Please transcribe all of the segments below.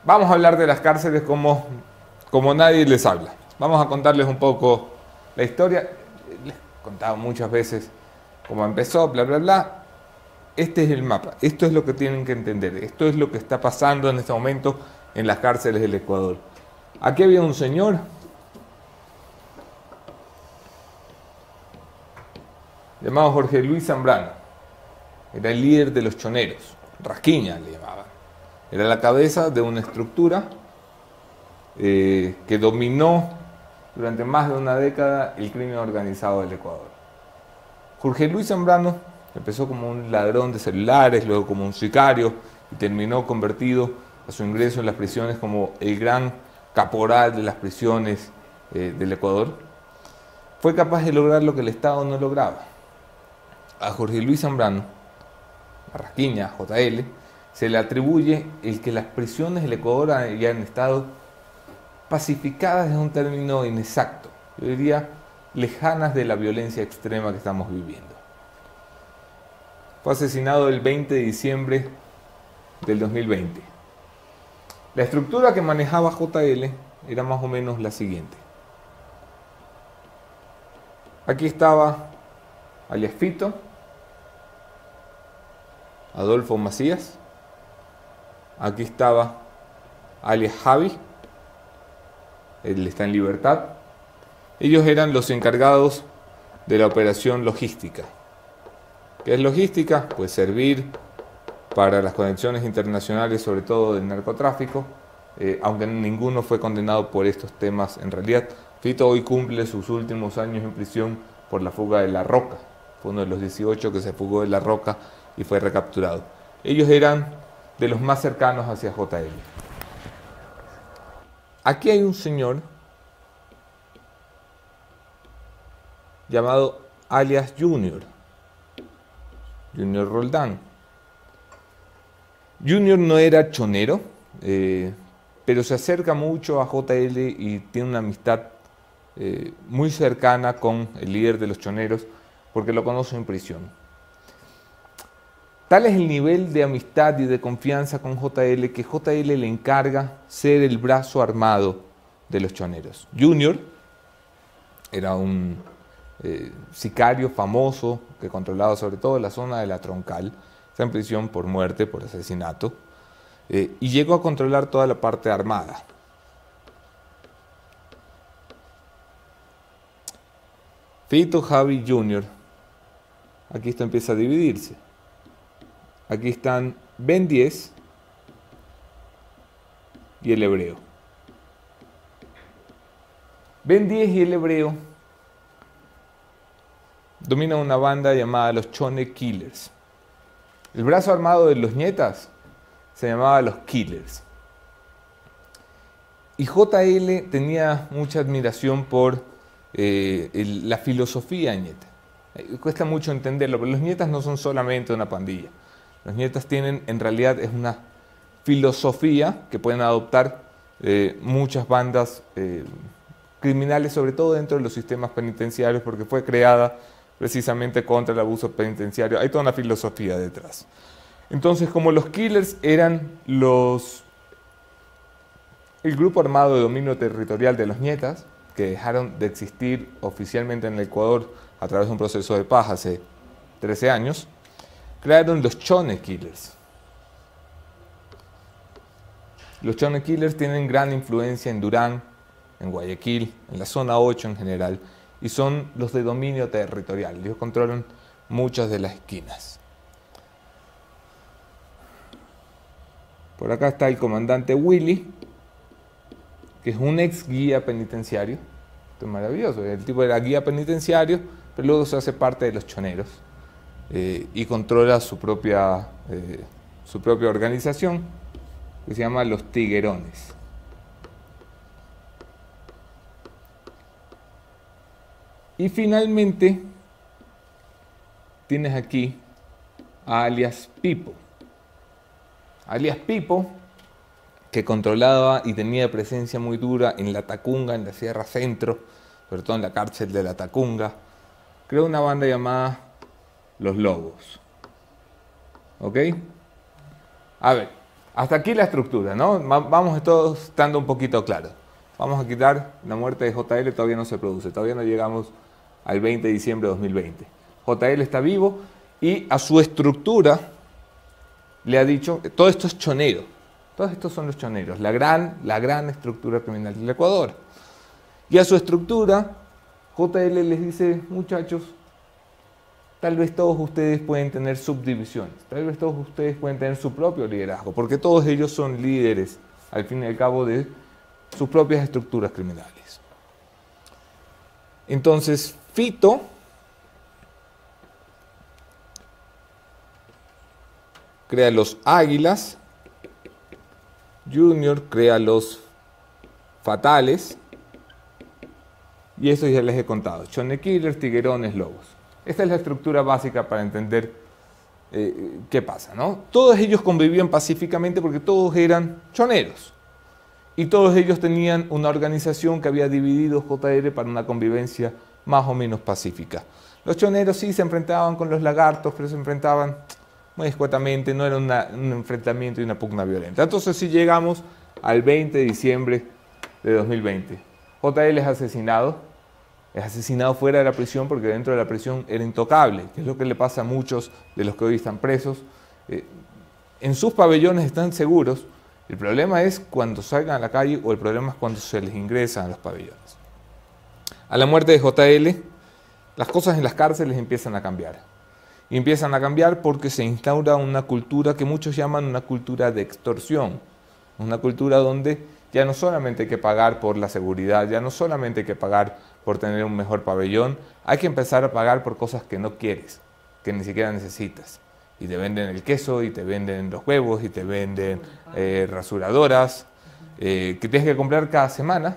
Vamos a hablar de las cárceles como nadie les habla. Vamos a contarles un poco la historia. Les he contado muchas veces cómo empezó, bla, bla, bla. Este es el mapa. Esto es lo que tienen que entender. Esto es lo que está pasando en este momento en las cárceles del Ecuador. Aquí había un señor llamado Jorge Luis Zambrano. Era el líder de los choneros. Rasquiña le llamaban. Era la cabeza de una estructura que dominó durante más de una década el crimen organizado del Ecuador. Jorge Luis Zambrano empezó como un ladrón de celulares, luego como un sicario y terminó convertido a su ingreso en las prisiones como el gran caporal de las prisiones del Ecuador. Fue capaz de lograr lo que el Estado no lograba. A Jorge Luis Zambrano, a Rasquiña, JL, se le atribuye el que las prisiones del Ecuador hayan estado pacificadas, es un término inexacto, yo diría lejanas de la violencia extrema que estamos viviendo. Fue asesinado el 20 de diciembre del 2020. La estructura que manejaba JL era más o menos la siguiente. Aquí estaba alias Fito, Adolfo Macías. Aquí estaba alias Javi, él está en libertad. Ellos eran los encargados de la operación logística. ¿Qué es logística? Pues servir para las conexiones internacionales, sobre todo del narcotráfico, aunque ninguno fue condenado por estos temas en realidad. Fito hoy cumple sus últimos años en prisión por la fuga de La Roca. Fue uno de los 18 que se fugó de La Roca y fue recapturado. Ellos eran de los más cercanos hacia JL. Aquí hay un señor llamado alias Junior Roldán. Junior no era chonero, pero se acerca mucho a JL y tiene una amistad muy cercana con el líder de los choneros porque lo conoce en prisión. Tal es el nivel de amistad y de confianza con JL que JL le encarga ser el brazo armado de los choneros. Junior era un sicario famoso que controlaba sobre todo la zona de La Troncal. Está en prisión por muerte, por asesinato, y llegó a controlar toda la parte armada. Fito, Javi, Junior. Aquí esto empieza a dividirse. Aquí están Ben 10 y el hebreo. Ben 10 y el hebreo dominan una banda llamada los Chone Killers. El brazo armado de los ñetas se llamaba los Killers. Y JL tenía mucha admiración por la filosofía ñeta. Cuesta mucho entenderlo, pero los ñetas no son solamente una pandilla. Los ñetas tienen, en realidad, es una filosofía que pueden adoptar muchas bandas criminales, sobre todo dentro de los sistemas penitenciarios, porque fue creada precisamente contra el abuso penitenciario. Hay toda una filosofía detrás. Entonces, como los Killers eran el grupo armado de dominio territorial de los ñetas, que dejaron de existir oficialmente en el Ecuador a través de un proceso de paz hace 13 años, crearon los Chone Killers. Los Chone Killers tienen gran influencia en Durán, en Guayaquil, en la zona 8 en general, y son los de dominio territorial. Ellos controlan muchas de las esquinas. Por acá está el comandante Willy, que es un ex guía penitenciario. Esto es maravilloso. El tipo era guía penitenciario, pero luego se hace parte de los choneros y controla su propia organización, que se llama Los Tiguerones. Y finalmente tienes aquí a alias Pipo. Alias Pipo, que controlaba y tenía presencia muy dura en La Tacunga, en la Sierra Centro, sobre todo en la cárcel de La Tacunga, creó una banda llamada Los Lobos. ¿Ok? A ver, Hasta aquí la estructura, ¿no? Vamos todos estando un poquito claros. Vamos a quitar la muerte de JL, todavía no se produce, todavía no llegamos al 20 de diciembre de 2020. JL está vivo y a su estructura le ha dicho, todo esto es chonero, todos estos son los choneros, la gran estructura criminal del Ecuador. Y a su estructura, JL les dice, muchachos, tal vez todos ustedes pueden tener subdivisiones, tal vez todos ustedes pueden tener su propio liderazgo, porque todos ellos son líderes, al fin y al cabo, de sus propias estructuras criminales. Entonces, Fito crea los Águilas, Junior crea los Fatales, y eso ya les he contado, Chone Killers, Tiguerones, Lobos. Esta es la estructura básica para entender qué pasa, ¿no? Todos ellos convivían pacíficamente porque todos eran choneros. Y todos ellos tenían una organización que había dividido JR para una convivencia más o menos pacífica. Los choneros sí se enfrentaban con los lagartos, pero se enfrentaban muy escuetamente, no era un enfrentamiento y una pugna violenta. Entonces sí llegamos al 20 de diciembre de 2020. JL es asesinado fuera de la prisión porque dentro de la prisión era intocable, que es lo que le pasa a muchos de los que hoy están presos. En sus pabellones están seguros. El problema es cuando salgan a la calle o el problema es cuando se les ingresa a los pabellones. A la muerte de JL, las cosas en las cárceles empiezan a cambiar. Y empiezan a cambiar porque se instaura una cultura que muchos llaman una cultura de extorsión. Una cultura donde ya no solamente hay que pagar por la seguridad, ya no solamente hay que pagar por tener un mejor pabellón, hay que empezar a pagar por cosas que no quieres, que ni siquiera necesitas. Y te venden el queso, y te venden los huevos, y te venden rasuradoras, que tienes que comprar cada semana,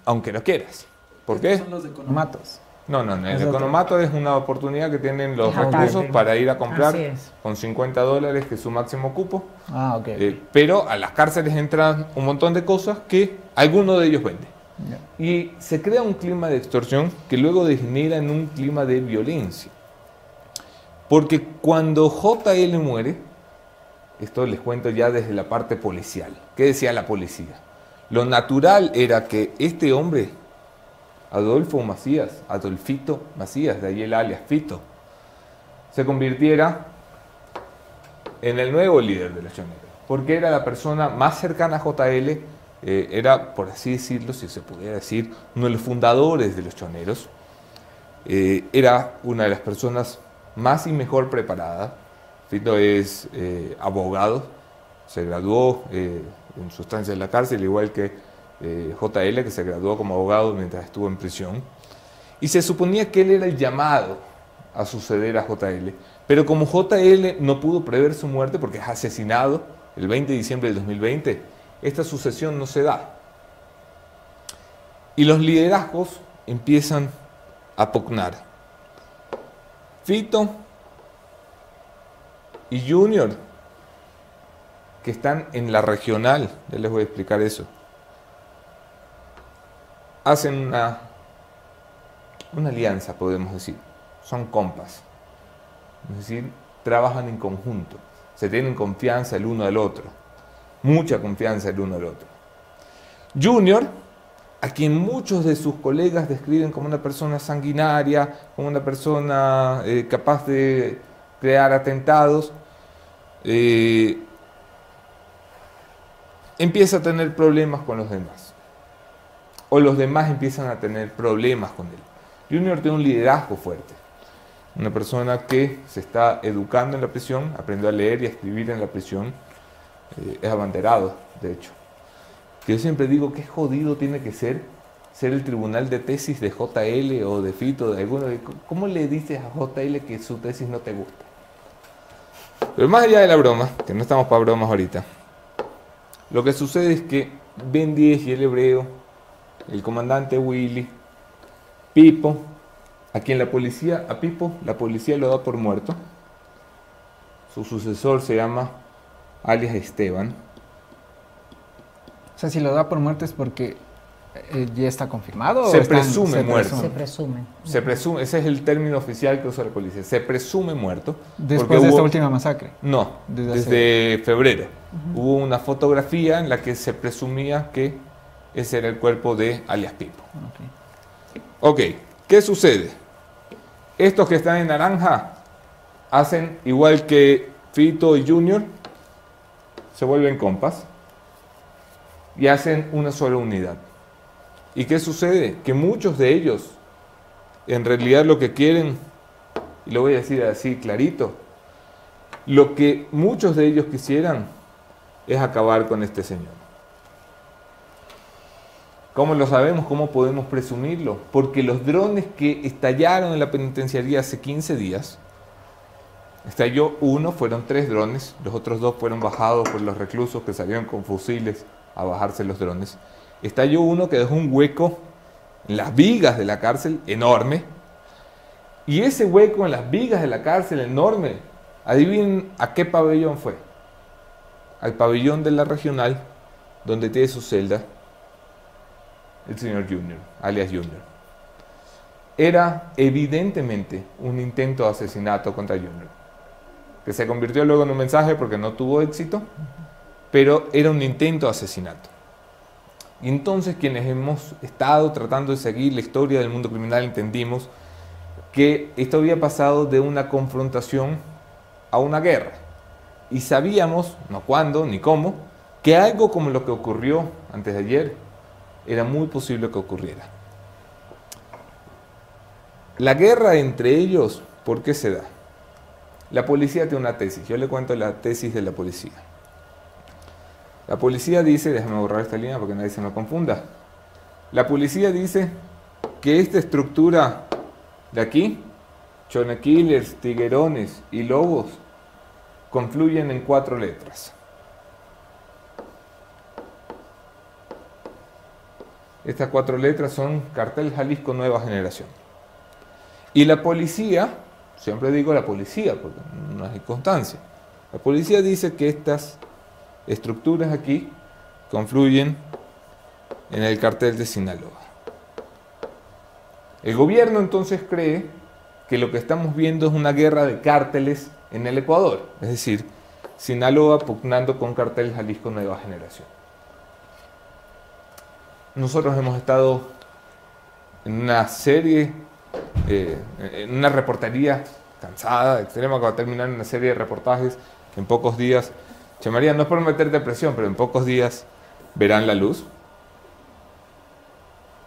aunque no quieras. ¿Por qué? Son los economatos. No, el economato es una oportunidad que tienen los reclusos para ir a comprar con $50, que es su máximo cupo. Ah, ok. Pero a las cárceles entran un montón de cosas que alguno de ellos vende. Yeah. Y se crea un clima de extorsión que luego degenera en un clima de violencia. Porque cuando JL muere, esto les cuento ya desde la parte policial. ¿Qué decía la policía? Lo natural era que este hombre, Adolfito Macías, de ahí el alias Fito, se convirtiera en el nuevo líder de los choneros. Porque era la persona más cercana a JL, era, por así decirlo, si se pudiera decir, uno de los fundadores de los choneros. Era una de las personas más y mejor preparada. Fito es abogado, se graduó en su estancia en la cárcel, igual que JL, que se graduó como abogado mientras estuvo en prisión. Y se suponía que él era el llamado a suceder a JL. Pero como JL no pudo prever su muerte porque es asesinado el 20 de diciembre del 2020, esta sucesión no se da. Y los liderazgos empiezan a pugnar. Fito y Junior, que están en la regional, ya les voy a explicar eso, hacen una alianza, podemos decir. Son compas. Es decir, trabajan en conjunto. Se tienen confianza el uno al otro. Mucha confianza el uno al otro. Junior, a quien muchos de sus colegas describen como una persona sanguinaria, como una persona capaz de crear atentados, empieza a tener problemas con los demás. O los demás empiezan a tener problemas con él. Junior tiene un liderazgo fuerte. Una persona que se está educando en la prisión, aprendió a leer y a escribir en la prisión, es abanderado, de hecho. Que yo siempre digo que jodido tiene que ser el tribunal de tesis de JL o de Fito, de alguno. ¿Cómo le dices a JL que su tesis no te gusta? Pero más allá de la broma, que no estamos para bromas ahorita, lo que sucede es que Ben 10 y el hebreo, el comandante Willy, Pipo, a quien a Pipo la policía lo da por muerto. Su sucesor se llama alias Esteban. O sea, si lo da por muerto es porque ¿Ya está confirmado? Se presume muerto. Se presume. Se presume, ese es el término oficial que usa la policía. Se presume muerto. Después de esta última masacre. No, desde febrero. Hubo una fotografía en la que se presumía que ese era el cuerpo de alias Pipo. Ok, ¿qué sucede? Estos que están en naranja hacen igual que Fito y Junior, se vuelven compas y hacen una sola unidad. ¿Y qué sucede? Que muchos de ellos, en realidad lo que quieren, y lo voy a decir así clarito, lo que muchos de ellos quisieran es acabar con este señor. ¿Cómo lo sabemos? ¿Cómo podemos presumirlo? Porque los drones que estallaron en la penitenciaría hace 15 días, estalló uno, fueron 3 drones, los otros 2 fueron bajados por los reclusos que salieron con fusiles a bajarse los drones. Estalló uno que dejó un hueco en las vigas de la cárcel enorme, y ese hueco en las vigas de la cárcel enorme, adivinen a qué pabellón fue. Al pabellón de la regional, donde tiene su celda el señor Junior, alias Junior. Era evidentemente un intento de asesinato contra Junior, que se convirtió luego en un mensaje porque no tuvo éxito, pero era un intento de asesinato. Y entonces quienes hemos estado tratando de seguir la historia del mundo criminal entendimos que esto había pasado de una confrontación a una guerra. Y sabíamos, no cuándo ni cómo, que algo como lo que ocurrió antes de ayer era muy posible que ocurriera. La guerra entre ellos, ¿por qué se da? La policía tiene una tesis. Yo le cuento la tesis de la policía. La policía dice, déjame borrar esta línea porque nadie se me confunda. La policía dice que esta estructura de aquí, Chone Killers, Tiguerones y Lobos, confluyen en 4 letras. Estas 4 letras son Cartel Jalisco Nueva Generación. Y la policía, siempre digo la policía porque no hay constancia, la policía dice que estas estructuras aquí confluyen en el cartel de Sinaloa. El gobierno entonces cree que lo que estamos viendo es una guerra de cárteles en el Ecuador, es decir, Sinaloa pugnando con Cartel Jalisco Nueva Generación. Nosotros hemos estado en una serie, en una reportería cansada, extrema, que va a terminar en una serie de reportajes que en pocos días, Che María, no es por meterte presión, pero en pocos días verán la luz.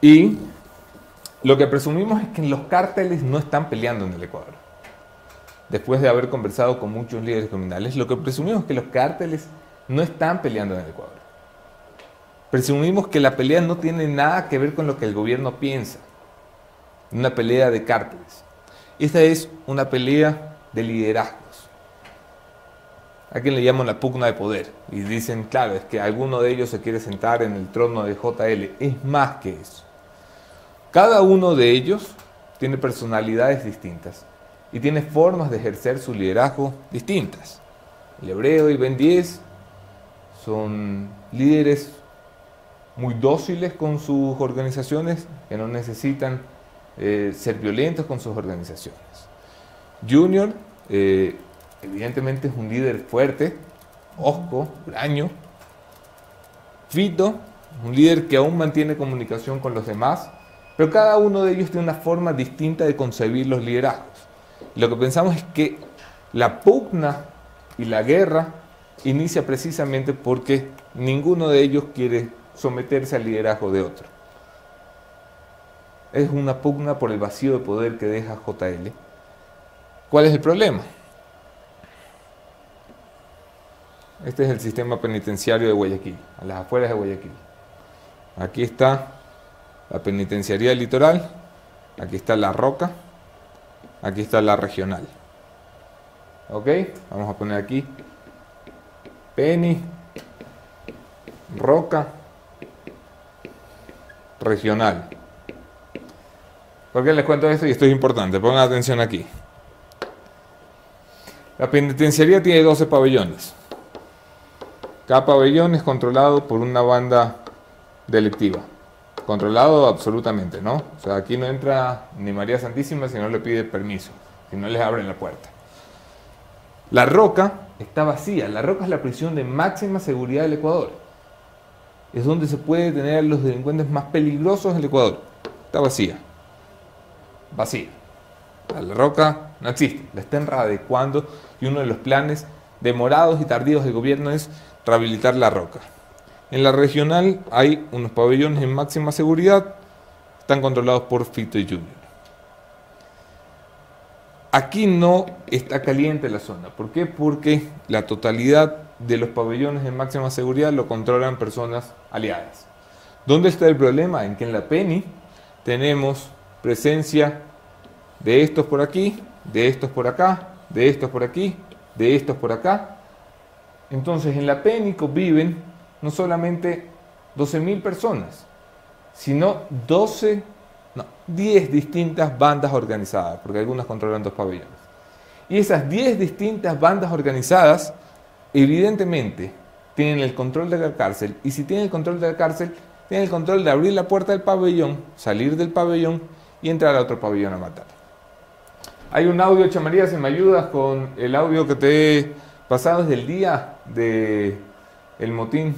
Y lo que presumimos es que los cárteles no están peleando en el Ecuador. Después de haber conversado con muchos líderes criminales, lo que presumimos es que los cárteles no están peleando en el Ecuador. Presumimos que la pelea no tiene nada que ver con lo que el gobierno piensa. Una pelea de cárteles. Esta es una pelea de liderazgos. A quien le llaman la pugna de poder. Y dicen, claro, es que alguno de ellos se quiere sentar en el trono de JL. Es más que eso. Cada uno de ellos tiene personalidades distintas. Y tiene formas de ejercer su liderazgo distintas. El Hebreo y Ben 10 son líderes muy dóciles con sus organizaciones, que no necesitan ser violentos con sus organizaciones. Junior, evidentemente es un líder fuerte, hosco, huraño. Fito, un líder que aún mantiene comunicación con los demás, pero cada uno de ellos tiene una forma distinta de concebir los liderazgos. Lo que pensamos es que la pugna y la guerra inicia precisamente porque ninguno de ellos quiere someterse al liderazgo de otro. Es una pugna por el vacío de poder que deja JL. ¿Cuál es el problema? Este es el sistema penitenciario de Guayaquil, a las afueras de Guayaquil. Aquí está la penitenciaría del Litoral, aquí está la Roca, aquí está la Regional. ¿Ok? Vamos a poner aquí Peni, Roca, Regional. ¿Por qué les cuento esto? Y esto es importante, pongan atención aquí. La penitenciaría tiene 12 pabellones. Cada pabellón es controlado por una banda delictiva. controlado absolutamente, ¿no? O sea, aquí no entra ni María Santísima si no le pide permiso, si no les abren la puerta. La Roca está vacía. La Roca es la prisión de máxima seguridad del Ecuador. Es donde se puede detener a los delincuentes más peligrosos del Ecuador. Está vacía. Vacía. La Roca no existe. La están readecuando y uno de los planes demorados y tardíos del gobierno es rehabilitar La Roca. En la regional hay unos pabellones en máxima seguridad. Están controlados por Fito Jr. Aquí no está caliente la zona. ¿Por qué? Porque la totalidad de los pabellones en máxima seguridad lo controlan personas aliadas. ¿Dónde está el problema? En que en la Penny tenemos presencia de estos por aquí, de estos por acá, de estos por aquí, de estos por acá. Entonces en la Penny conviven no solamente 12.000 personas, sino 10 distintas bandas organizadas, porque algunas controlan 2 pabellones. Y esas 10 distintas bandas organizadas, evidentemente, tienen el control de la cárcel, y si tienen el control de la cárcel, tienen el control de abrir la puerta del pabellón, salir del pabellón y entrar a otro pabellón a matar. Hay un audio, Chamaría, si me ayudas con el audio que te he pasado desde el día del motín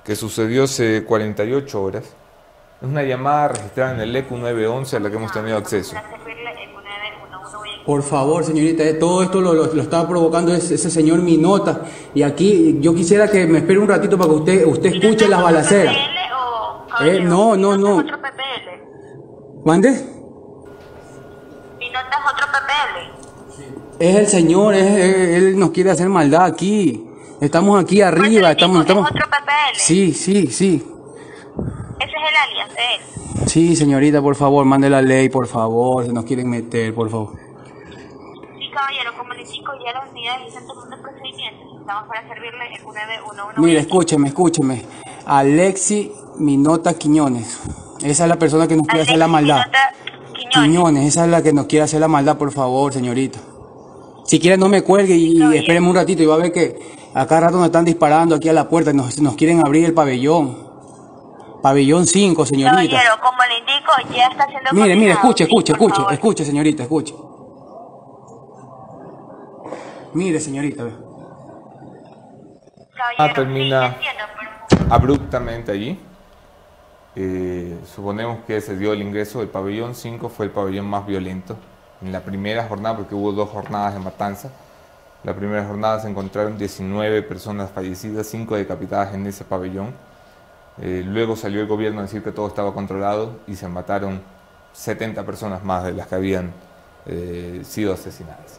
que sucedió hace 48 horas. Es una llamada registrada en el ECU 911 a la que hemos tenido acceso. Por favor, señorita, todo esto lo estaba provocando ese señor Minota. Y aquí yo quisiera que me espere un ratito para que usted escuche las balaceras. No. ¿Mande? ¿Minota es otro PPL? Es el señor, él nos quiere hacer maldad aquí. Estamos aquí arriba, estamos... ¿Es otro PPL? Sí. Ese es el alias de él. Sí, señorita, por favor, mande la ley, por favor, se nos quieren meter, por favor. Sí, caballero, como le indico, ya las unidades están tomando procedimientos. Estamos para servirle el 911. Mire, escúcheme. Alexi Minota Quiñones. Esa es la persona que nos quiere hacer la maldad. Quiñones, esa es la que nos quiere hacer la maldad, por favor, señorita. Si quiere no me cuelgue y espéreme un ratito y va a ver que acá rato nos están disparando aquí a la puerta, nos quieren abrir el pabellón. Pabellón 5, señorita. Caballero, como le indico, ya está siendo... Mire, escuche, señorita, escuche. Mire, señorita. Caballero, termina sí, entiendo, pero... abruptamente allí. Suponemos que se dio el ingreso del pabellón 5, fue el pabellón más violento en la primera jornada, porque hubo 2 jornadas de matanza. La primera jornada se encontraron 19 personas fallecidas, 5 decapitadas en ese pabellón. Luego salió el gobierno a decir que todo estaba controlado y se mataron 70 personas más de las que habían sido asesinadas.